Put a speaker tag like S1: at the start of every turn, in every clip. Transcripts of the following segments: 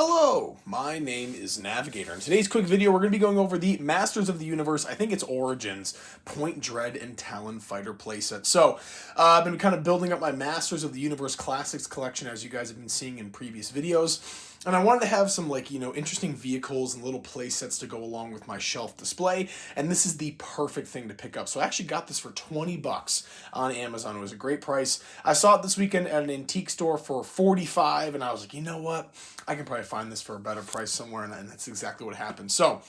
S1: Hello, my name is Navigator. In today's quick video, we're going to be going over the Masters of the Universe, I think it's Origins, Point Dread and Talon Fighter playset. So, I've been kind of building up my Masters of the Universe Classics collection, as you guys have been seeing in previous videos. And I wanted to have some, interesting vehicles and little playsets to go along with my shelf display. And this is the perfect thing to pick up. So I actually got this for 20 bucks on Amazon. It was a great price. I saw it this weekend at an antique store for 45, and I was like, you know what? I can probably find this for a better price somewhere, and that's exactly what happened. So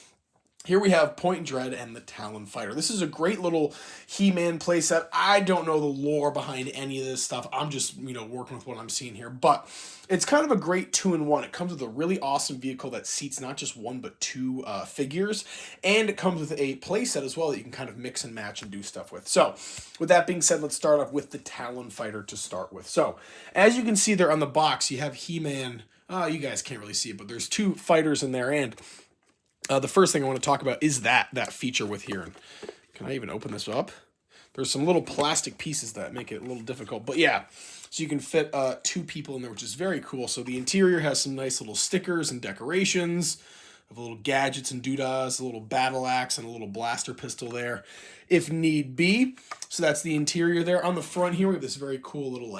S1: here we have Point Dread and the Talon Fighter. This is a great little He-Man playset. I don't know the lore behind any of this stuff. I'm just, working with what I'm seeing here. But it's kind of a great two-in-one. It comes with a really awesome vehicle that seats not just one, but two figures. And it comes with a playset as well that you can kind of mix and match and do stuff with. So, with that being said, let's start off with the Talon Fighter to start with. So, as you can see there on the box, you have He-Man. You guys can't really see it, but there's two fighters in there, and the first thing I want to talk about is that feature with here. And can I even open this up? There's some little plastic pieces that make it a little difficult. But yeah, so you can fit two people in there, which is very cool. So the interior has some nice little stickers and decorations of little gadgets and doodads, a little battle axe and a little blaster pistol there, if need be. So that's the interior there. On the front here, we have this very cool little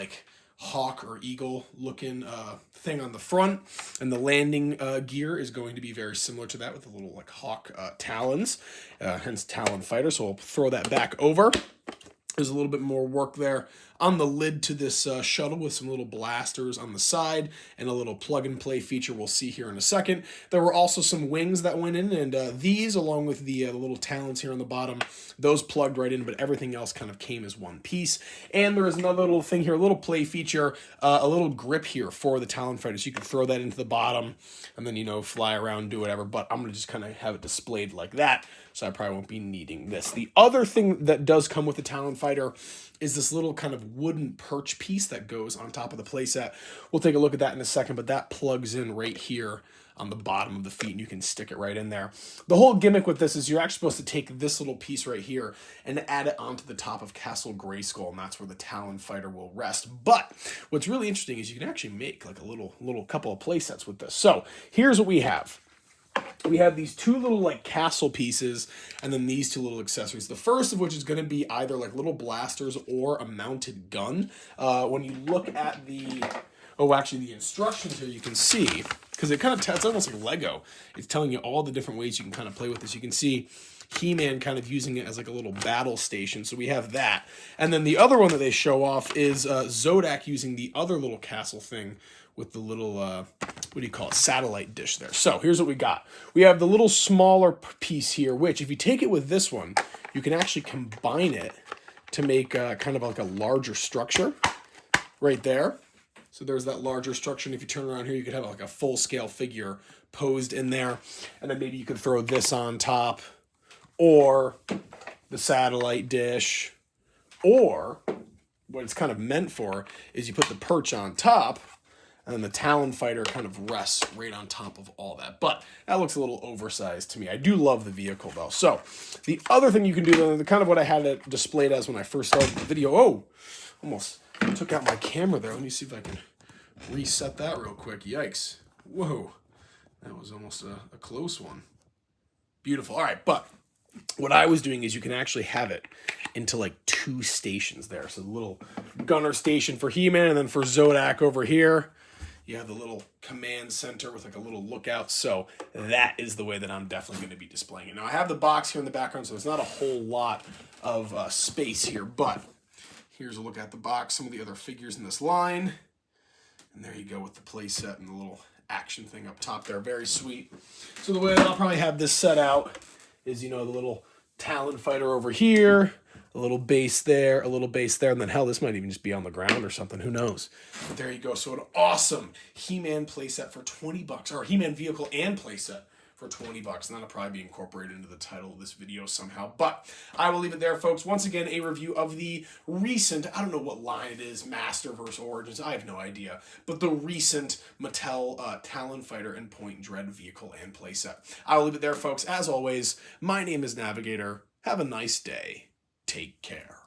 S1: hawk or eagle looking thing on the front, and the landing gear is going to be very similar to that with the little hawk talons, hence Talon Fighter. So I'll throw that back over. There's a little bit more work there on the lid to this shuttle with some little blasters on the side and a little plug-and-play feature we'll see here in a second. There were also some wings that went in, and these, along with the little talons here on the bottom, those plugged right in, but everything else kind of came as one piece. And there is another little thing here, a little play feature, a little grip here for the Talon Fighter, so you can throw that into the bottom and then, fly around, do whatever, but I'm going to just kind of have it displayed like that, so I probably won't be needing this. The other thing that does come with the Talon Fighter is this little kind of wooden perch piece that goes on top of the playset. We'll take a look at that in a second, but that plugs in right here on the bottom of the feet, and you can stick it right in there. The whole gimmick with this is you're actually supposed to take this little piece right here and add it onto the top of Castle Grayskull, and that's where the Talon Fighter will rest. But what's really interesting is you can actually make a little couple of playsets with this. So here's what we have. We have these two little castle pieces, and then these two little accessories. The first of which is going to be either little blasters or a mounted gun. When you look at the instructions here, you can see, because it's almost like Lego. It's telling you all the different ways you can kind of play with this. You can see He-Man kind of using it as a little battle station. So we have that. And then the other one that they show off is Zodak using the other little castle thing with the little, satellite dish there. So here's what we got. We have the little smaller piece here, which if you take it with this one, you can actually combine it to make kind of a larger structure right there. So there's that larger structure, and if you turn around here, you could have a full-scale figure posed in there, and then maybe you could throw this on top, or the satellite dish, or what it's kind of meant for is you put the perch on top, and then the Talon Fighter kind of rests right on top of all that. But that looks a little oversized to me. I do love the vehicle, though. So the other thing you can do, kind of what I had it displayed as when I first started the video. Oh, almost took out my camera there. Let me see if I can reset that real quick. Yikes. Whoa. That was almost a close one. Beautiful. All right, but what I was doing is you can actually have it into two stations there. So the little gunner station for He-Man, and then for Zodak over here, you have the little command center with a little lookout. So that is the way that I'm definitely going to be displaying it. Now I have the box here in the background, so there's not a whole lot of space here, but here's a look at the box, some of the other figures in this line. And there you go with the playset and the little action thing up top there. Very sweet. So the way that I'll probably have this set out is, the little Talon Fighter over here, a little base there, a little base there, and then hell, this might even just be on the ground or something. Who knows? But there you go. So an awesome He-Man playset for 20 bucks, or He-Man vehicle and playset for 20 bucks. And that'll probably be incorporated into the title of this video somehow. But I will leave it there, folks. Once again, a review of the recent, I don't know what line it is, Master versus Origins, I have no idea. But the recent Mattel Talon Fighter and Point Dread vehicle and playset. I will leave it there, folks. As always, my name is Navigator. Have a nice day. Take care.